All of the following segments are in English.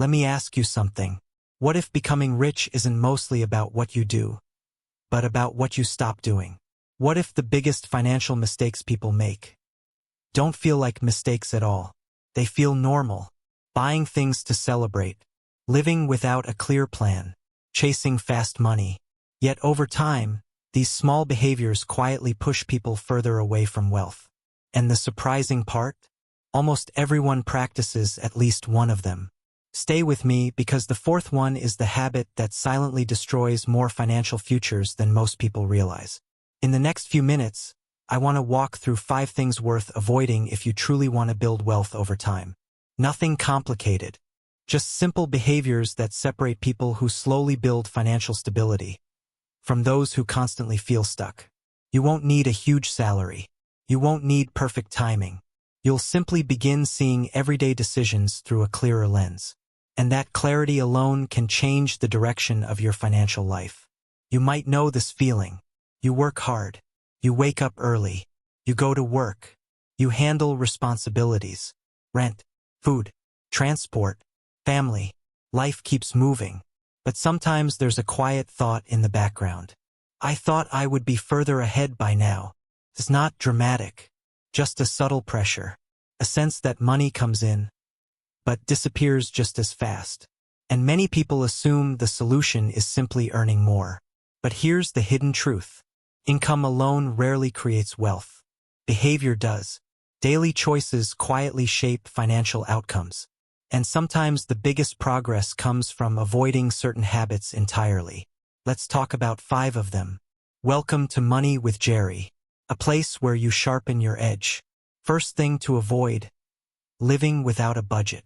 Let me ask you something. What if becoming rich isn't mostly about what you do, but about what you stop doing? What if the biggest financial mistakes people make don't feel like mistakes at all? They feel normal. Buying things to celebrate, living without a clear plan, chasing fast money. Yet over time, these small behaviors quietly push people further away from wealth. And the surprising part? Almost everyone practices at least one of them. Stay with me because the fourth one is the habit that silently destroys more financial futures than most people realize. In the next few minutes, I want to walk through 5 things worth avoiding if you truly want to build wealth over time. Nothing complicated. Just simple behaviors that separate people who slowly build financial stability from those who constantly feel stuck. You won't need a huge salary. You won't need perfect timing. You'll simply begin seeing everyday decisions through a clearer lens. And that clarity alone can change the direction of your financial life. You might know this feeling. You work hard. You wake up early. You go to work. You handle responsibilities. Rent, food, transport, family. Life keeps moving. But sometimes there's a quiet thought in the background. I thought I would be further ahead by now. It's not dramatic. Just a subtle pressure. A sense that money comes in, but disappears just as fast. And many people assume the solution is simply earning more. But here's the hidden truth. Income alone rarely creates wealth. Behavior does. Daily choices quietly shape financial outcomes. And sometimes the biggest progress comes from avoiding certain habits entirely. Let's talk about 5 of them. Welcome to Money with Jerry, a place where you sharpen your edge. First thing to avoid: living without a budget.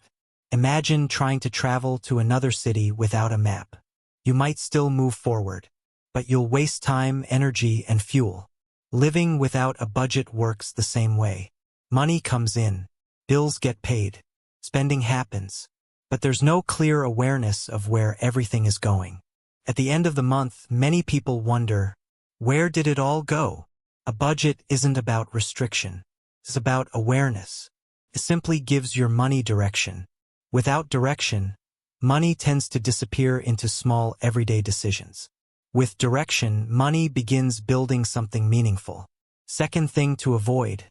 Imagine trying to travel to another city without a map. You might still move forward, but you'll waste time, energy, and fuel. Living without a budget works the same way. Money comes in, bills get paid, spending happens, but there's no clear awareness of where everything is going. At the end of the month, many people wonder, where did it all go? A budget isn't about restriction. It's about awareness. It simply gives your money direction. Without direction, money tends to disappear into small everyday decisions. With direction, money begins building something meaningful. Second thing to avoid: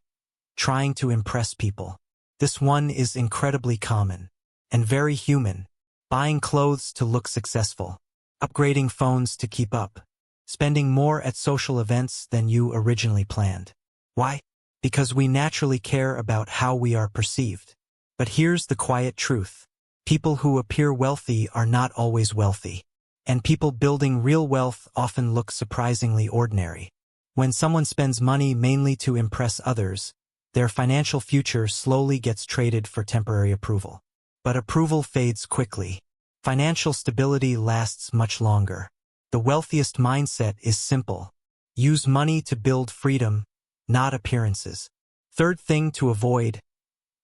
trying to impress people. This one is incredibly common and very human. Buying clothes to look successful, upgrading phones to keep up, spending more at social events than you originally planned. Why? Because we naturally care about how we are perceived. But here's the quiet truth. People who appear wealthy are not always wealthy. And people building real wealth often look surprisingly ordinary. When someone spends money mainly to impress others, their financial future slowly gets traded for temporary approval. But approval fades quickly. Financial stability lasts much longer. The wealthiest mindset is simple. Use money to build freedom, not appearances. Third thing to avoid: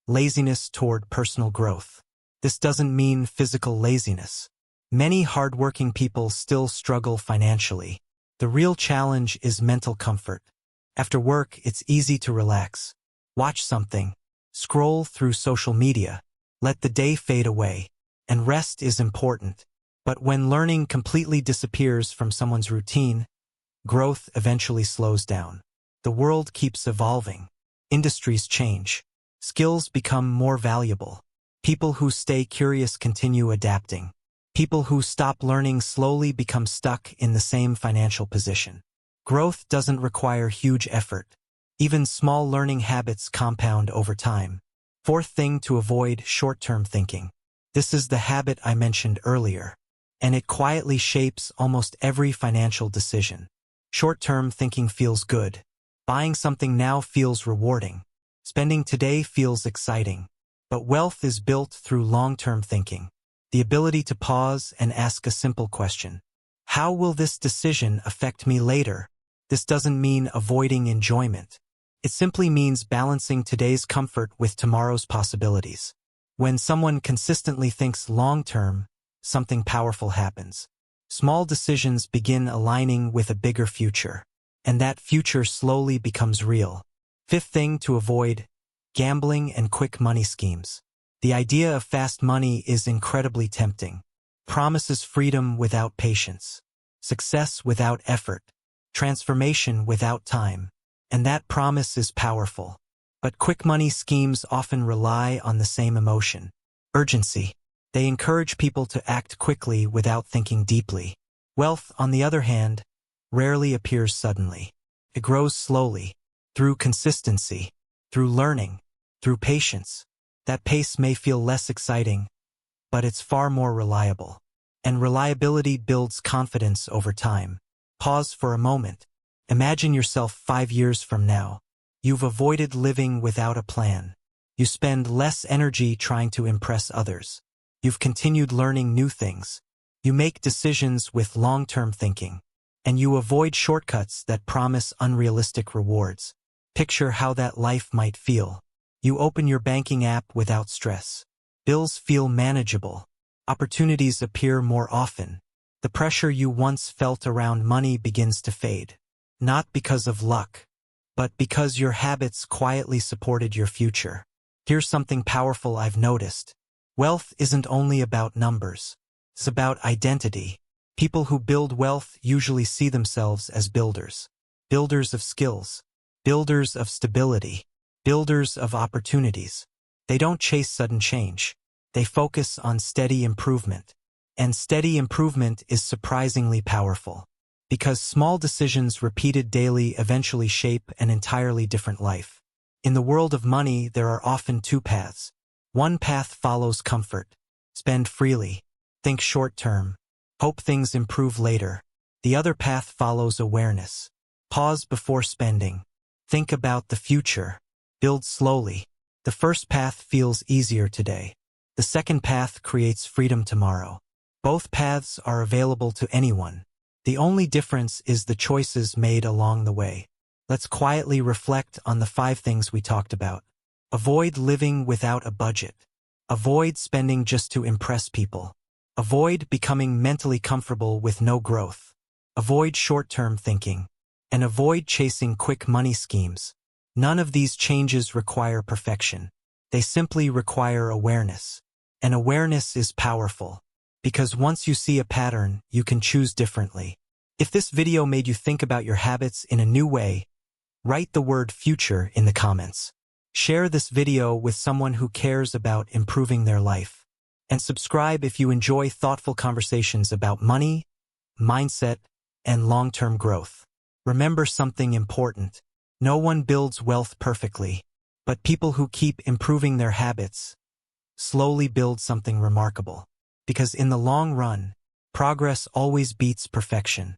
laziness toward personal growth. This doesn't mean physical laziness. Many hardworking people still struggle financially. The real challenge is mental comfort. After work, it's easy to relax. Watch something, scroll through social media, let the day fade away. And rest is important. But when learning completely disappears from someone's routine, growth eventually slows down. The world keeps evolving. Industries change. Skills become more valuable. People who stay curious continue adapting. People who stop learning slowly become stuck in the same financial position. Growth doesn't require huge effort. Even small learning habits compound over time. Fourth thing to avoid: short-term thinking. This is the habit I mentioned earlier, and it quietly shapes almost every financial decision. Short-term thinking feels good. Buying something now feels rewarding. Spending today feels exciting. But wealth is built through long-term thinking. The ability to pause and ask a simple question. How will this decision affect me later? This doesn't mean avoiding enjoyment. It simply means balancing today's comfort with tomorrow's possibilities. When someone consistently thinks long-term, something powerful happens. Small decisions begin aligning with a bigger future, and that future slowly becomes real. Fifth thing to avoid: gambling and quick money schemes. The idea of fast money is incredibly tempting. Promises freedom without patience, success without effort, transformation without time. And that promise is powerful. But quick money schemes often rely on the same emotion: urgency. They encourage people to act quickly without thinking deeply. Wealth, on the other hand, rarely appears suddenly. It grows slowly, through consistency, through learning, through patience. That pace may feel less exciting, but it's far more reliable. And reliability builds confidence over time. Pause for a moment. Imagine yourself 5 years from now. You've avoided living without a plan. You spend less energy trying to impress others. You've continued learning new things. You make decisions with long-term thinking. And you avoid shortcuts that promise unrealistic rewards. Picture how that life might feel. You open your banking app without stress. Bills feel manageable. Opportunities appear more often. The pressure you once felt around money begins to fade. Not because of luck, but because your habits quietly supported your future. Here's something powerful I've noticed. Wealth isn't only about numbers. It's about identity. People who build wealth usually see themselves as builders. Builders of skills. Builders of stability. Builders of opportunities. They don't chase sudden change. They focus on steady improvement. And steady improvement is surprisingly powerful. Because small decisions repeated daily eventually shape an entirely different life. In the world of money, there are often two paths. One path follows comfort. Spend freely. Think short-term. Hope things improve later. The other path follows awareness. Pause before spending. Think about the future. Build slowly. The first path feels easier today. The second path creates freedom tomorrow. Both paths are available to anyone. The only difference is the choices made along the way. Let's quietly reflect on the 5 things we talked about. Avoid living without a budget. Avoid spending just to impress people. Avoid becoming mentally comfortable with no growth. Avoid short-term thinking. And avoid chasing quick money schemes. None of these changes require perfection. They simply require awareness. And awareness is powerful. Because once you see a pattern, you can choose differently. If this video made you think about your habits in a new way, write the word future in the comments. Share this video with someone who cares about improving their life. And subscribe if you enjoy thoughtful conversations about money, mindset, and long-term growth. Remember something important. No one builds wealth perfectly, but people who keep improving their habits slowly build something remarkable. Because in the long run, progress always beats perfection.